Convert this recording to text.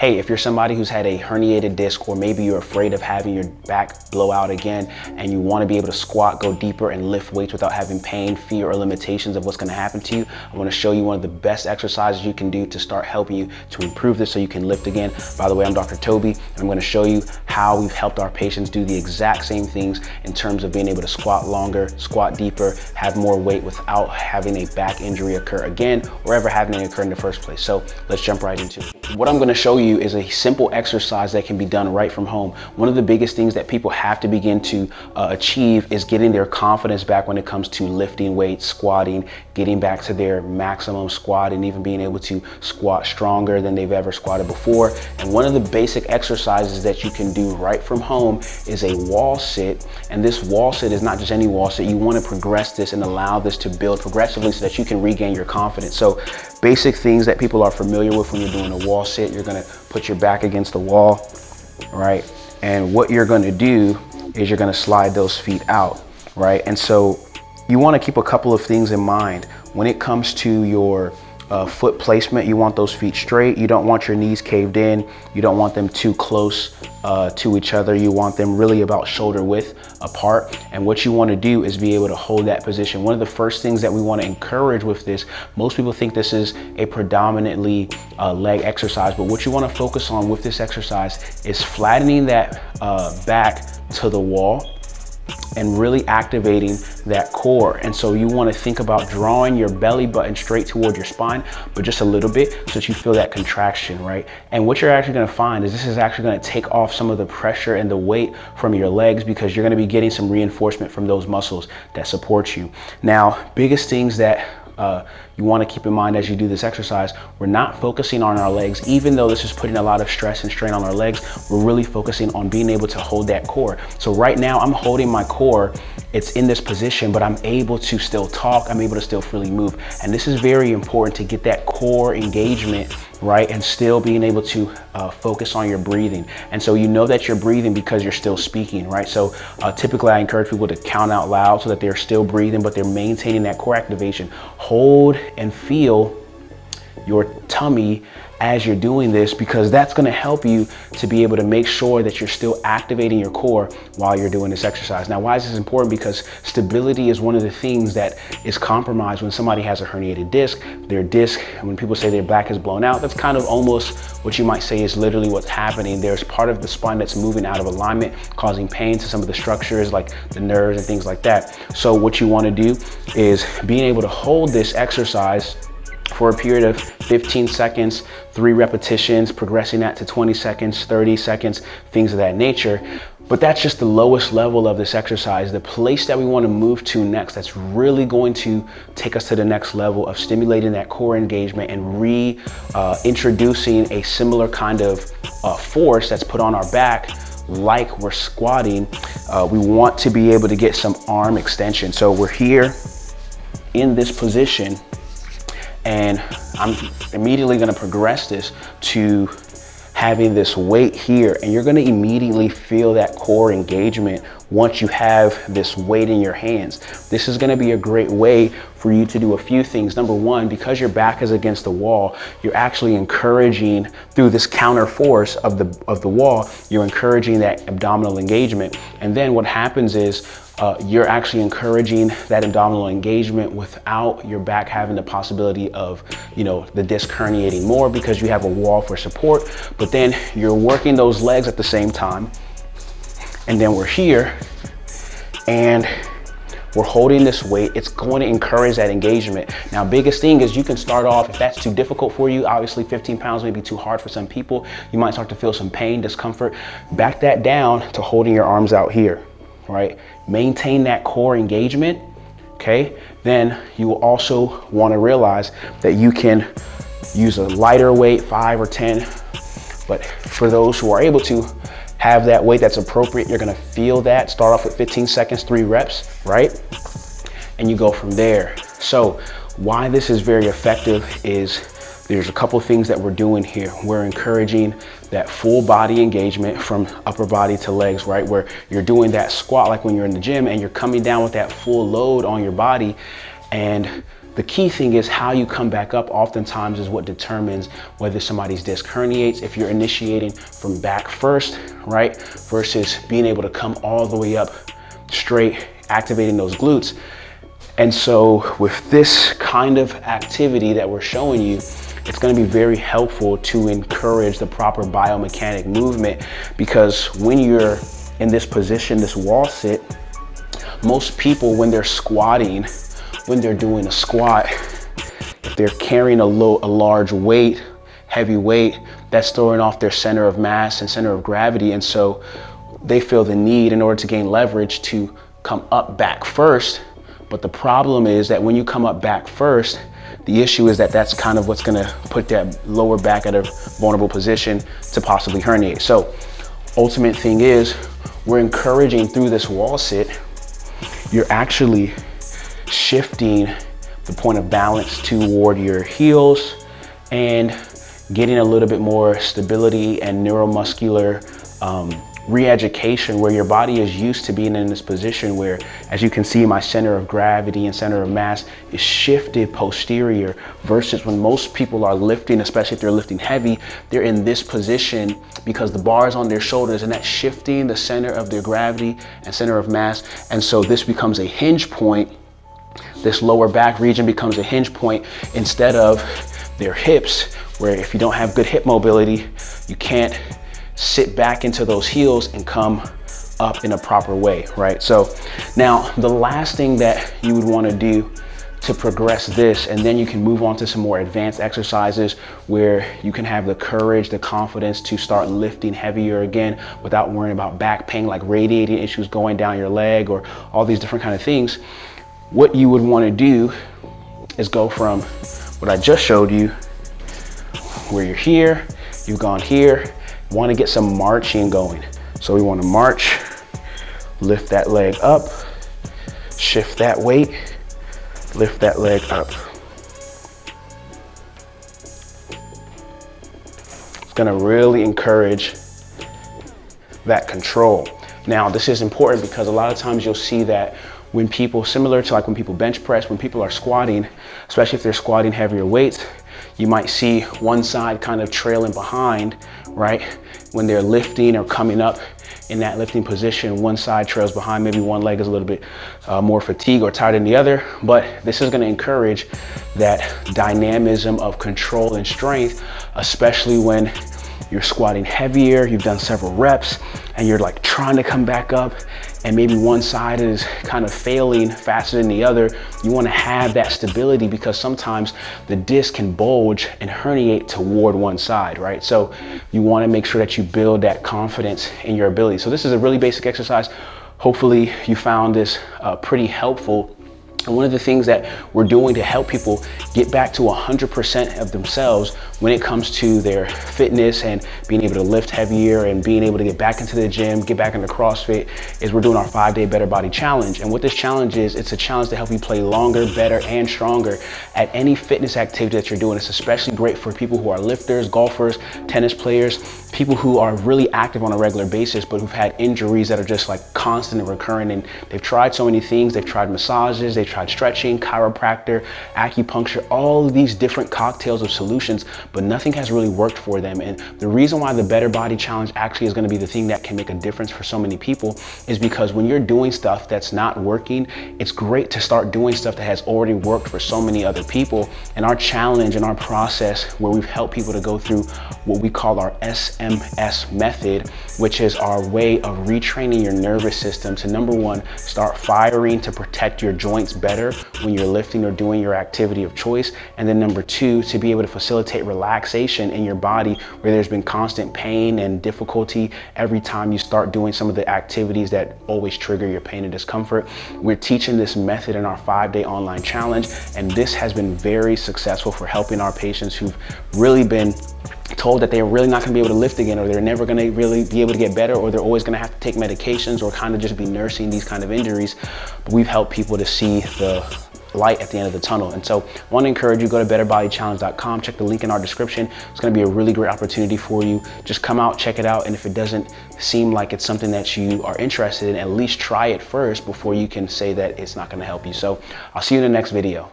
hey, if you're somebody who's had a herniated disc, or maybe you're afraid of having your back blow out again and you want to be able to squat, go deeper, and lift weights without having pain, fear, or limitations of what's going to happen to you, I want to show you one of the best exercises you can do to start helping you to improve this so you can lift again. By the way, I'm Dr. Toby, and I'm going to show you how we've helped our patients do the exact same things in terms of being able to squat longer, squat deeper, have more weight without having a back injury occur again, or ever having it occur in the first place. So let's jump right into it. What I'm going to show you is a simple exercise that can be done right from home. One of the biggest things that people have to begin to achieve is getting their confidence back when it comes to lifting weights, squatting, getting back to their maximum squat, and even being able to squat stronger than they've ever squatted before. And one of the basic exercises that you can do right from home is a wall sit. And this wall sit is not just any wall sit. You want to progress this and allow this to build progressively so that you can regain your confidence. So basic things that people are familiar with when you're doing a wall sit: you're going to put your back against the wall, right? And what you're going to do is you're going to slide those feet out, right? And so you want to keep a couple of things in mind when it comes to your foot placement. You want those feet straight. You don't want your knees caved in. You don't want them too close to each other. You want them really about shoulder width apart. And what you want to do is be able to hold that position. One of the first things that we want to encourage with this, most people think this is a predominantly leg exercise, but what you want to focus on with this exercise is flattening that back to the wall and really activating that core. And so you want to think about drawing your belly button straight toward your spine, but just a little bit so that you feel that contraction, right? And what you're actually going to find is this is actually going to take off some of the pressure and the weight from your legs, because you're going to be getting some reinforcement from those muscles that support you. Now, biggest things that you want to keep in mind as you do this exercise: we're not focusing on our legs. Even though this is putting a lot of stress and strain on our legs, we're really focusing on being able to hold that core. So right now I'm holding my core. It's in this position, but I'm able to still talk. I'm able to still freely move. And this is very important to get that core engagement, right? And still being able to focus on your breathing. And so you know that you're breathing because you're still speaking, right? So typically I encourage people to count out loud so that they're still breathing, but they're maintaining that core activation. Hold and feel your tummy as you're doing this, because that's going to help you to be able to make sure that you're still activating your core while you're doing this exercise. Now, why is this important? Because stability is one of the things that is compromised when somebody has a herniated disc. Their disc, when people say their back is blown out, that's kind of almost what you might say is literally what's happening. There's part of the spine that's moving out of alignment, causing pain to some of the structures like the nerves and things like that. So what you want to do is being able to hold this exercise for a period of 15 seconds, 3 repetitions, progressing that to 20 seconds, 30 seconds, things of that nature. But that's just the lowest level of this exercise. The place that we want to move to next, that's really going to take us to the next level of stimulating that core engagement and reintroducing a similar kind of force that's put on our back like we're squatting. We want to be able to get some arm extension. So we're here in this position, and I'm immediately going to progress this to having this weight here, and you're going to immediately feel that core engagement once you have this weight in your hands. This is going to be a great way for you to do a few things. Number one, because your back is against the wall, you're actually encouraging, through this counter force of the wall, you're encouraging that abdominal engagement. And then what happens is you're actually encouraging that abdominal engagement without your back having the possibility of, the disc herniating more, because you have a wall for support. But then you're working those legs at the same time. And then we're here and we're holding this weight. It's going to encourage that engagement. Now, biggest thing is you can start off, if that's too difficult for you, obviously 15 pounds may be too hard for some people. You might start to feel some pain, discomfort. Back that down to holding your arms out here, right? Maintain that core engagement, okay? Then you will also want to realize that you can use a lighter weight, 5 or 10, but for those who are able to, have that weight that's appropriate. You're gonna feel that. Start off with 15 seconds, 3 reps, right? And you go from there. So why this is very effective is there's a couple things that we're doing here. We're encouraging that full body engagement from upper body to legs, right? Where you're doing that squat like when you're in the gym and you're coming down with that full load on your body, and The key thing is how you come back up oftentimes is what determines whether somebody's disc herniates. If you're initiating from back first, right, versus being able to come all the way up straight, activating those glutes. And so with this kind of activity that we're showing you, it's going to be very helpful to encourage the proper biomechanic movement, because when you're in this position, this wall sit, most people when they're squatting, when they're doing a squat, if they're carrying a large weight, heavy weight, that's throwing off their center of mass and center of gravity. And so they feel the need in order to gain leverage to come up back first. But the problem is that when you come up back first, the issue is that that's kind of what's gonna put that lower back at a vulnerable position to possibly herniate. So ultimate thing is, we're encouraging through this wall sit, you're actually shifting the point of balance toward your heels and getting a little bit more stability and neuromuscular re-education, where your body is used to being in this position where, as you can see, my center of gravity and center of mass is shifted posterior, versus when most people are lifting, especially if they're lifting heavy, they're in this position because the bar is on their shoulders, and that's shifting the center of their gravity and center of mass. And so this becomes a hinge point. This lower back region becomes a hinge point instead of their hips, where if you don't have good hip mobility, you can't sit back into those heels and come up in a proper way, right? So now the last thing that you would want to do to progress this, and then you can move on to some more advanced exercises where you can have the courage, the confidence to start lifting heavier again without worrying about back pain, like radiating issues going down your leg or all these different kind of things. What you would want to do is go from what I just showed you, where you're here, you've gone here, want to get some marching going. So we want to march, lift that leg up, shift that weight, lift that leg up. It's going to really encourage that control. Now, this is important because a lot of times you'll see that when people, similar to like when people bench press, when people are squatting, especially if they're squatting heavier weights, you might see one side kind of trailing behind, right? When they're lifting or coming up in that lifting position, one side trails behind, maybe one leg is a little bit more fatigued or tired than the other. But this is gonna encourage that dynamism of control and strength, especially when you're squatting heavier, you've done several reps, and you're like trying to come back up, and maybe one side is kind of failing faster than the other. You want to have that stability, because sometimes the disc can bulge and herniate toward one side, right? So you want to make sure that you build that confidence in your ability. So this is a really basic exercise. Hopefully you found this pretty helpful. And one of the things that we're doing to help people get back to 100% of themselves when it comes to their fitness and being able to lift heavier and being able to get back into the gym, get back into CrossFit, is we're doing our 5-day Better Body Challenge. And what this challenge is, it's a challenge to help you play longer, better, and stronger at any fitness activity that you're doing. It's especially great for people who are lifters, golfers, tennis players, people who are really active on a regular basis, but who've had injuries that are just like constant and recurring. And they've tried so many things. They've tried massages, they've tried stretching, chiropractor, acupuncture, all of these different cocktails of solutions, but nothing has really worked for them. And the reason why the Better Body Challenge actually is going to be the thing that can make a difference for so many people is because when you're doing stuff that's not working, it's great to start doing stuff that has already worked for so many other people. And our challenge and our process, where we've helped people to go through what we call our SMS method, which is our way of retraining your nervous system to, number one, start firing to protect your joints better when you're lifting or doing your activity of choice. And then number two, to be able to facilitate relaxation in your body where there's been constant pain and difficulty every time you start doing some of the activities that always trigger your pain and discomfort. We're teaching this method in our 5-day online challenge, and this has been very successful for helping our patients who've really been told that they're really not going to be able to lift again, or they're never going to really be able to get better, or they're always going to have to take medications or kind of just be nursing these kind of injuries. But we've helped people to see the light at the end of the tunnel. And so I want to encourage you, go to betterbodychallenge.com, check the link in our description. It's going to be a really great opportunity for you. Just come out, check it out. And if it doesn't seem like it's something that you are interested in, at least try it first before you can say that it's not going to help you. So I'll see you in the next video.